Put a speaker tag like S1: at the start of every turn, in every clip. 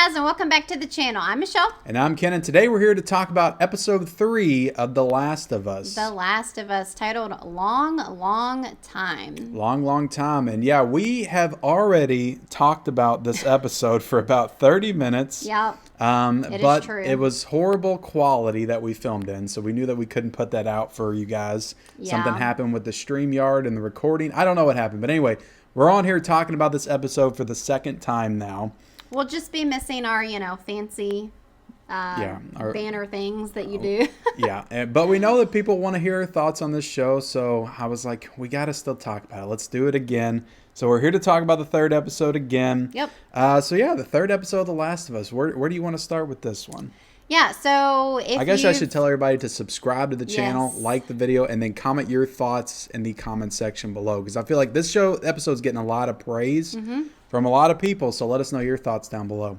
S1: guys, and welcome back to the channel. I'm Michelle.
S2: And I'm Ken, and today we're here to talk about episode 3 of The Last of Us.
S1: The Last of Us, titled Long, Long Time.
S2: Long, long time. And yeah, we have already talked about this episode for about 30 minutes.
S1: Yep.
S2: It is true. It was horrible quality that we filmed in, so we knew that we couldn't put that out for you guys.
S1: Yeah.
S2: Something happened with the StreamYard and the recording. I don't know what happened, but anyway, we're on here talking about this episode for the second time now.
S1: We'll just be missing our, fancy banner things that you do.
S2: Yeah, but we know that people want to hear our thoughts on this show, so I was like, we got to still talk about it. Let's do it again. So we're here to talk about the third episode again.
S1: Yep.
S2: The third episode of The Last of Us. Where do you want to start with this one?
S1: Yeah, so
S2: I guess I should tell everybody to subscribe to the channel, like the video, and then comment your thoughts in the comment section below. Because I feel like this episode's getting a lot of praise from a lot of people. So let us know your thoughts down below.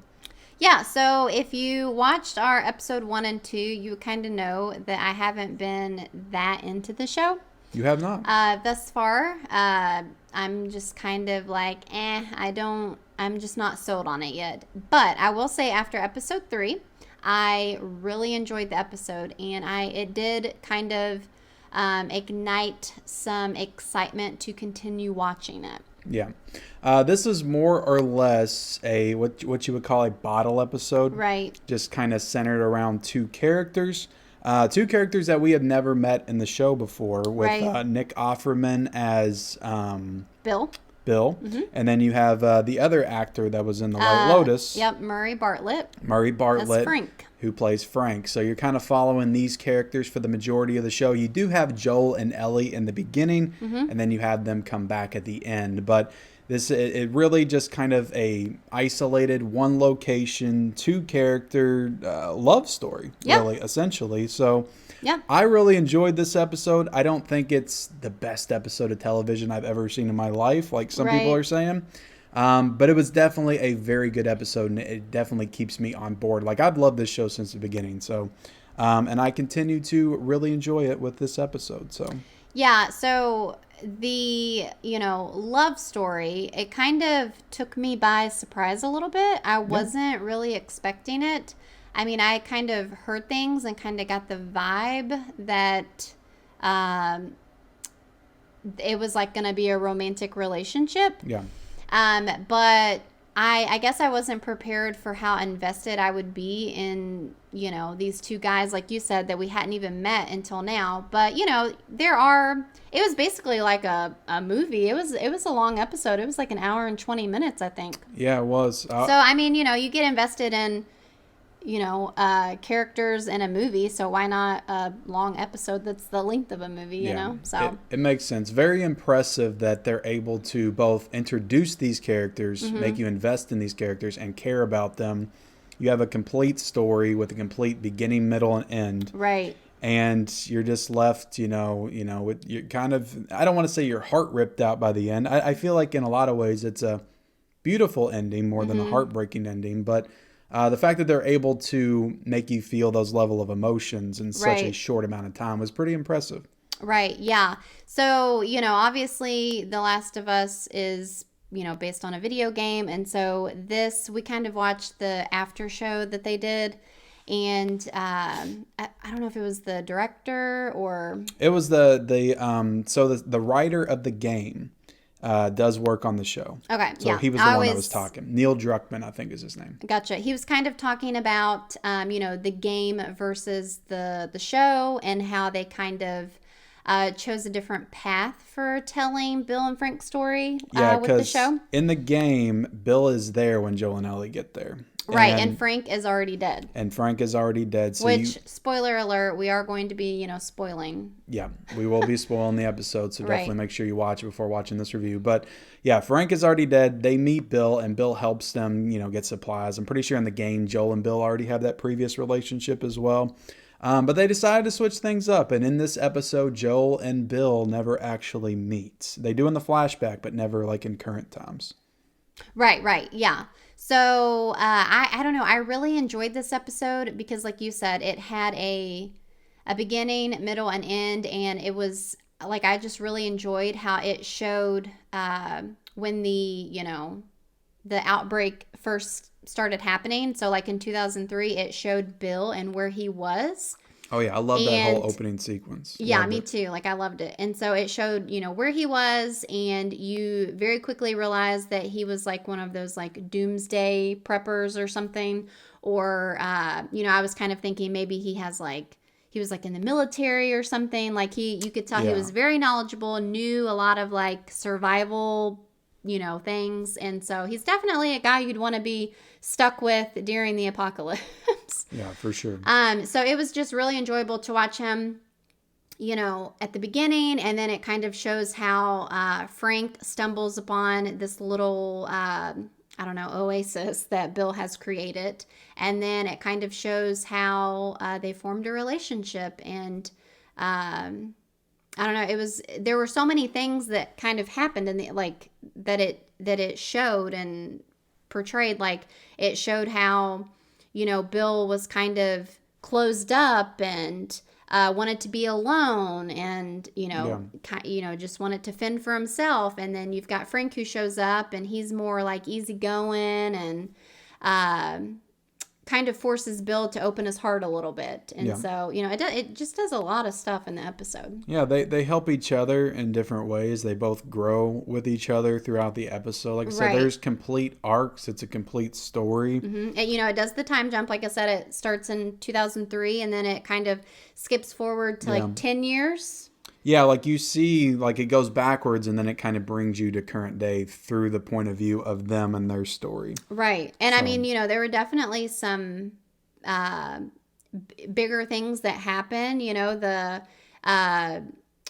S1: Yeah, so if you watched our episode 1 and 2, you kind of know that I haven't been that into the show.
S2: You have not?
S1: Thus far. I'm just kind of like, I'm just not sold on it yet. But I will say after episode 3, I really enjoyed the episode, and it did kind of ignite some excitement to continue watching it.
S2: Yeah. This is more or less a what you would call a bottle episode.
S1: Right.
S2: Just kind of centered around two characters. Two characters that we had never met in the show before, with Nick Offerman as
S1: Bill.
S2: And then you have the other actor that was in The White Lotus.
S1: Yep, Murray Bartlett.
S2: As
S1: Frank.
S2: Who plays Frank. So you're kind of following these characters for the majority of the show. You do have Joel and Ellie in the beginning, and then you have them come back at the end. But it really just kind of a isolated, one location, two character love story, really, essentially. So I really enjoyed this episode. I don't think it's the best episode of television I've ever seen in my life, like some people are saying. But it was definitely a very good episode, and it definitely keeps me on board. Like, I've loved this show since the beginning. So, and I continue to really enjoy it with this episode. So,
S1: yeah. So the, love story, it kind of took me by surprise a little bit. I wasn't really expecting it. I mean, I kind of heard things and kind of got the vibe that it was like going to be a romantic relationship.
S2: Yeah.
S1: But I guess I wasn't prepared for how invested I would be in, these two guys, like you said, that we hadn't even met until now. But, it was basically like a movie. It was a long episode. It was like an hour and 20 minutes, I think.
S2: Yeah, it was.
S1: So, I mean, you get invested in, characters in a movie, so why not a long episode that's the length of a movie, you know? So
S2: it makes sense. Very impressive that they're able to both introduce these characters, make you invest in these characters, and care about them. You have a complete story with a complete beginning, middle, and end.
S1: Right.
S2: And you're just left, with you're kind of, I don't want to say your heart ripped out by the end. I feel like in a lot of ways it's a beautiful ending more than a heartbreaking ending, but the fact that they're able to make you feel those level of emotions in such a short amount of time was pretty impressive.
S1: Right. Yeah. So, obviously The Last of Us is, based on a video game. And so we kind of watched the after show that they did. And I don't know if it was the director or... It was
S2: the writer of the game does work on the show.
S1: Okay,
S2: so he was the one that was talking. Neil Druckmann, I think is his name.
S1: Gotcha. He was kind of talking about, the game versus the show, and how they kind of chose a different path for telling Bill and Frank's story with the show.
S2: In the game, Bill is there when Joel and Ellie get there.
S1: Right, and Frank is already dead.
S2: So
S1: spoiler alert, we are going to be, spoiling.
S2: Yeah, we will be spoiling the episode, so definitely make sure you watch it before watching this review. But yeah, Frank is already dead. They meet Bill, and Bill helps them, get supplies. I'm pretty sure in the game, Joel and Bill already have that previous relationship as well. But they decided to switch things up, and in this episode, Joel and Bill never actually meet. They do in the flashback, but never like in current times.
S1: Right, yeah. So, I don't know. I really enjoyed this episode because, like you said, it had a beginning, middle, and end. And it was, like, I just really enjoyed how it showed when the the outbreak first started happening. So like in 2003, it showed Bill and where he was.
S2: Oh yeah, I love that whole
S1: And
S2: opening sequence.
S1: yeah,
S2: Loved
S1: me
S2: it.
S1: too. Like I loved it. And so it showed, where he was, and you very quickly realized that he was like one of those like doomsday preppers or something. Or I was kind of thinking maybe he was like in the military or something. Like you could tell he
S2: Yeah.
S1: was very knowledgeable, knew a lot of like survival, things. And so he's definitely a guy you'd want to be stuck with during the apocalypse.
S2: Yeah, for sure.
S1: So it was just really enjoyable to watch him, at the beginning, and then it kind of shows how Frank stumbles upon this little, I don't know, oasis that Bill has created, and then it kind of shows how they formed a relationship, and I don't know, there were so many things that kind of happened, and like that it showed and portrayed. Like it showed how Bill was kind of closed up and wanted to be alone, and
S2: Yeah.
S1: just wanted to fend for himself. And then you've got Frank who shows up, and he's more like easygoing, and kind of forces Bill to open his heart a little bit. And
S2: Yeah.
S1: so it just does a lot of stuff in the episode.
S2: Yeah, they help each other in different ways. They both grow with each other throughout the episode. Like I said,
S1: Right.
S2: there's complete arcs. It's a complete story.
S1: And, it does the time jump. Like I said, it starts in 2003, and then it kind of skips forward to
S2: Yeah.
S1: like 10 years.
S2: Yeah, like you see, like it goes backwards and then it kind of brings you to current day through the point of view of them and their story.
S1: Right. And I
S2: So-
S1: mean, there were definitely some bigger things that happen,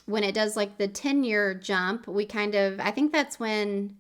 S1: when it does like the 10-year jump, I think that's when,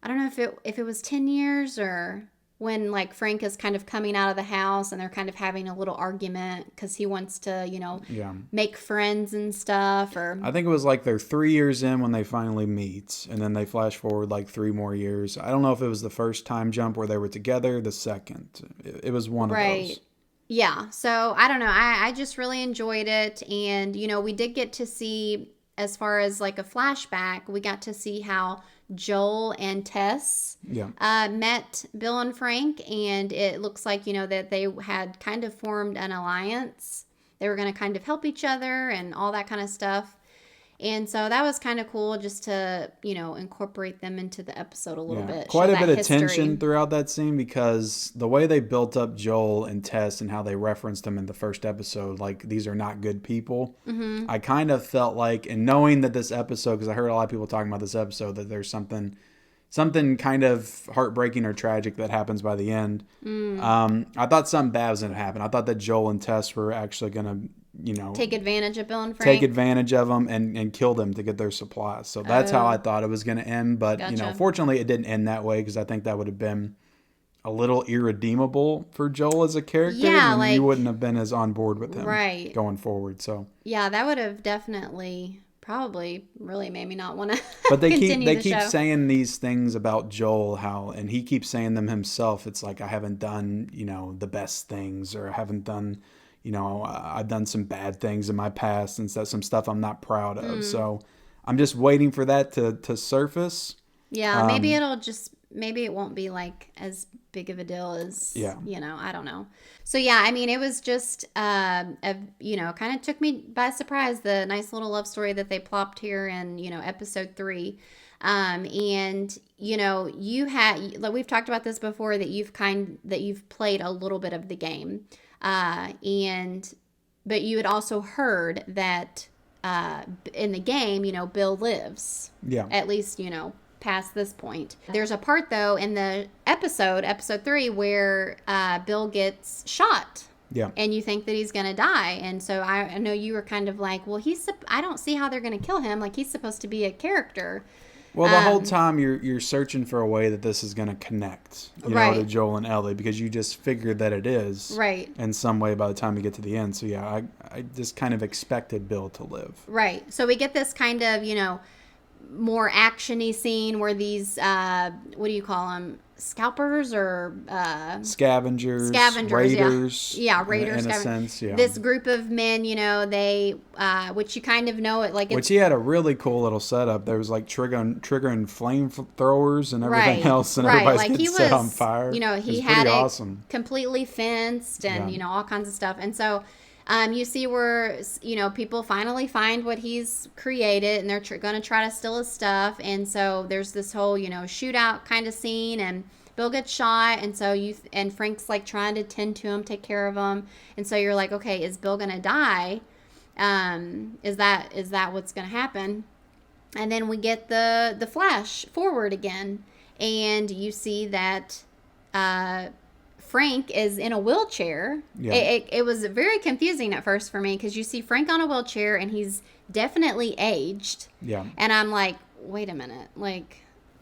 S1: I don't know if it was 10 years or when like Frank is kind of coming out of the house and they're kind of having a little argument because he wants to,
S2: Yeah.
S1: make friends and stuff. Or
S2: I think it was like they're 3 years in when they finally meet, and then they flash forward like 3 more years. I don't know if it was the first time jump where they were together, the second. It was one of
S1: right.
S2: those.
S1: Yeah. So I don't know. I just really enjoyed it. And, we did get to see, as far as like a flashback, we got to see how Joel and Tess
S2: Yeah.
S1: met Bill and Frank. And it looks like, that they had kind of formed an alliance. They were going to kind of help each other and all that kind of stuff. And so that was kind of cool just to, incorporate them into the episode a little bit.
S2: Quite
S1: show
S2: a bit
S1: that
S2: of
S1: history.
S2: tension throughout that scene because the way they built up Joel and Tess and how they referenced them in the first episode, like these are not good people.
S1: Mm-hmm.
S2: I kind of felt like, and knowing that this episode, because I heard a lot of people talking about this episode, that there's something kind of heartbreaking or tragic that happens by the end. I thought something bad was going to happen. I thought that Joel and Tess were actually going to,
S1: Take advantage of Bill and Frank.
S2: take advantage of them and kill them to get their supplies. So that's how I thought it was going to end. But,
S1: Gotcha.
S2: fortunately it didn't end that way because I think that would have been a little irredeemable for Joel as a character.
S1: Yeah,
S2: and
S1: like-
S2: you wouldn't have been as on board with him
S1: Right.
S2: going forward. So,
S1: Yeah, that would have definitely probably really made me not want to
S2: but they
S1: continue
S2: keep
S1: the show.
S2: saying these things about Joel, and he keeps saying them himself. It's like, I haven't done, the best things, or I haven't done, I've done some bad things in my past and some stuff I'm not proud of. So I'm just waiting for that to surface.
S1: Yeah, maybe it won't be like as big of a deal as,
S2: Yeah.
S1: I don't know. So yeah, I mean, it was just, kind of took me by surprise, the nice little love story that they plopped here in, episode 3. And you had, like we've talked about this before, that you've played a little bit of the game. But you had also heard that, in the game, Bill lives.
S2: Yeah.
S1: At least, past this point. There's a part though in the episode 3, where Bill gets shot.
S2: Yeah.
S1: And you think that he's going to die. And so I know you were kind of like, well, I don't see how they're going to kill him. Like, he's supposed to be a character.
S2: Well, the whole time you're searching for a way that this is going to connect,
S1: Right.
S2: to Joel and Ellie, because you just figured that it is
S1: Right.
S2: in some way by the time you get to the end. So yeah, I just kind of expected Bill to live.
S1: Right. So we get this kind of, more actiony scene where these what do you call them, scalpers or
S2: scavengers, raiders,
S1: raiders
S2: in a sense,
S1: this group of men, they which you kind of know it like it's,
S2: which he had a really cool little setup. There was like triggering flamethrowers and everything else, and everybody's
S1: like
S2: getting set on fire.
S1: He had it awesome, completely fenced and all kinds of stuff. And so you see where, people finally find what he's created, and they're going to try to steal his stuff. And so there's this whole, shootout kind of scene, and Bill gets shot. And so and Frank's like trying to tend to him, take care of him. And so you're like, okay, is Bill going to die? Is that what's going to happen? And then we get the flash forward again, and you see that, Frank is in a wheelchair. Yeah. It was very confusing at first for me, because you see Frank on a wheelchair and he's definitely aged.
S2: Yeah.
S1: And I'm like, wait a minute, like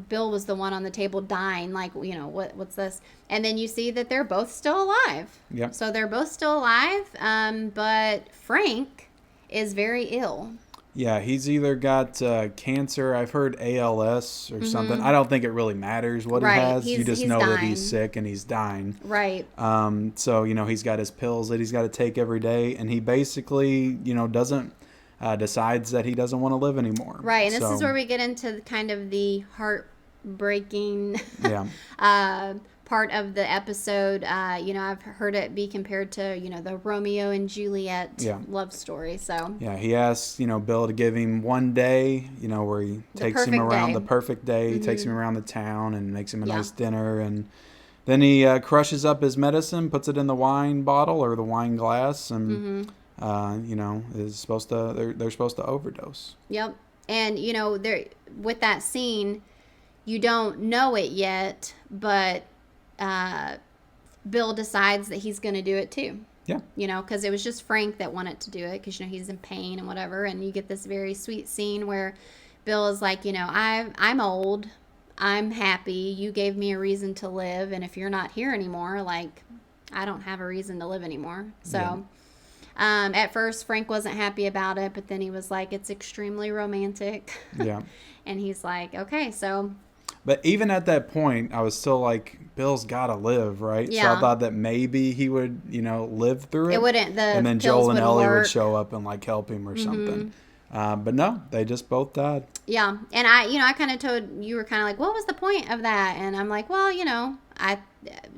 S1: Bill was the one on the table dying. Like, what's this? And then you see that they're both still alive.
S2: Yeah.
S1: So they're both still alive. But Frank is very ill.
S2: Yeah, he's either got cancer. I've heard ALS or something. I don't think it really matters what he has. You just know that he's sick and he's dying.
S1: Right.
S2: So, he's got his pills that he's got to take every day. And he basically, doesn't, decides that he doesn't want to live anymore.
S1: Right. And this is where we get into kind of the heartbreaking part of the episode. I've heard it be compared to, the Romeo and Juliet love story. So
S2: he asks, Bill to give him one day, where he takes him around the perfect day, takes him around the town and makes him a nice dinner. And then he crushes up his medicine, puts it in the wine bottle or the wine glass, and is supposed to they're supposed to overdose.
S1: Yep. And there with that scene, you don't know it yet, but Bill decides that he's going to do it too.
S2: Yeah.
S1: Because it was just Frank that wanted to do it, because, he's in pain and whatever. And you get this very sweet scene where Bill is like, I'm old. I'm happy. You gave me a reason to live. And if you're not here anymore, like, I don't have a reason to live anymore. So at first Frank wasn't happy about it, but then he was like, it's extremely romantic.
S2: Yeah.
S1: And he's like, okay, so.
S2: But even at that point, I was still like, Bill's got to live, right?
S1: Yeah.
S2: So I thought that maybe he would, live through it.
S1: It wouldn't.
S2: And then Joel and Ellie would show up and like help him or something. But no, they just both died.
S1: Yeah. And I kind of told, you were kind of like, what was the point of that? And I'm like, well,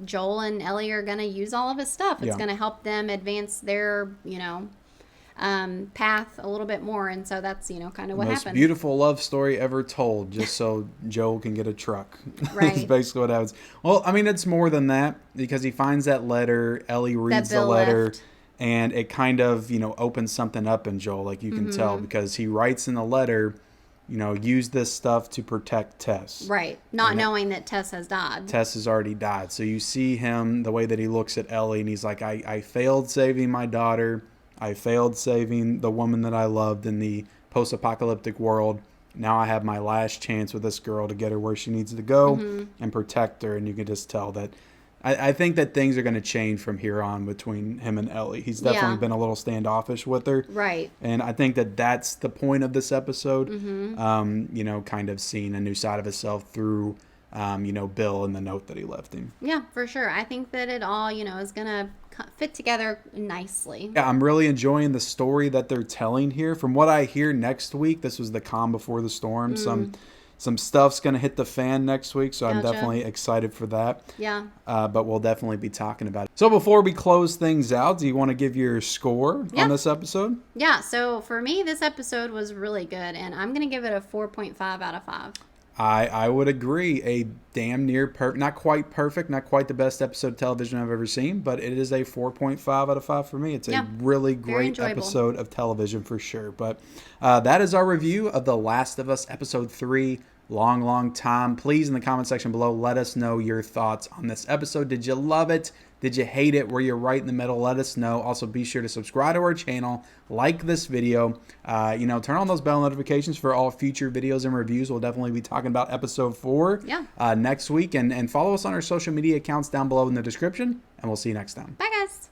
S1: Joel and Ellie are going to use all of his stuff. It's going to help them advance their, path a little bit more. And so that's, kind of what happened.
S2: Most beautiful love story ever told, just so Joel can get a truck.
S1: Right.
S2: That's basically what happens. Well, I mean, it's more than that, because he finds that letter, Ellie reads the letter, and it kind of, opens something up in Joel, like you can tell, because he writes in the letter, use this stuff to protect Tess.
S1: Right. Not knowing that Tess has died.
S2: Tess has already died. So you see him, the way that he looks at Ellie, and he's like, I failed saving my daughter. I failed saving the woman that I loved in the post-apocalyptic world. Now I have my last chance with this girl to get her where she needs to go and protect her. And you can just tell that I think that things are going to change from here on between him and Ellie. He's definitely been a little standoffish with her.
S1: Right.
S2: And I think that that's the point of this episode, kind of seeing a new side of himself through, Bill and the note that he left him.
S1: Yeah, for sure. I think that it all, is going to fit together nicely.
S2: Yeah, I'm really enjoying the story that they're telling here. From what I hear next week, this was the calm before the storm. Some stuff's going to hit the fan next week, so I'm definitely excited for that.
S1: Yeah.
S2: But we'll definitely be talking about it. So before we close things out, do you want to give your score on this episode?
S1: Yeah, so for me, this episode was really good, and I'm going to give it a 4.5 out of 5.
S2: I would agree. A damn near not quite perfect, not quite the best episode of television I've ever seen, but it is a 4.5 out of 5 for me. It's a really great episode of television for sure. But that is our review of The Last of Us episode 3. Long time. Please, in the comment section below, let us know your thoughts on this episode. Did you love it? Did you hate it? Were you right in the middle? Let us know. Also, be sure to subscribe to our channel, like this video, turn on those bell notifications for all future videos and reviews. We'll definitely be talking about episode 4 next week, and follow us on our social media accounts down below in the description, and we'll see you next time.
S1: Bye, guys.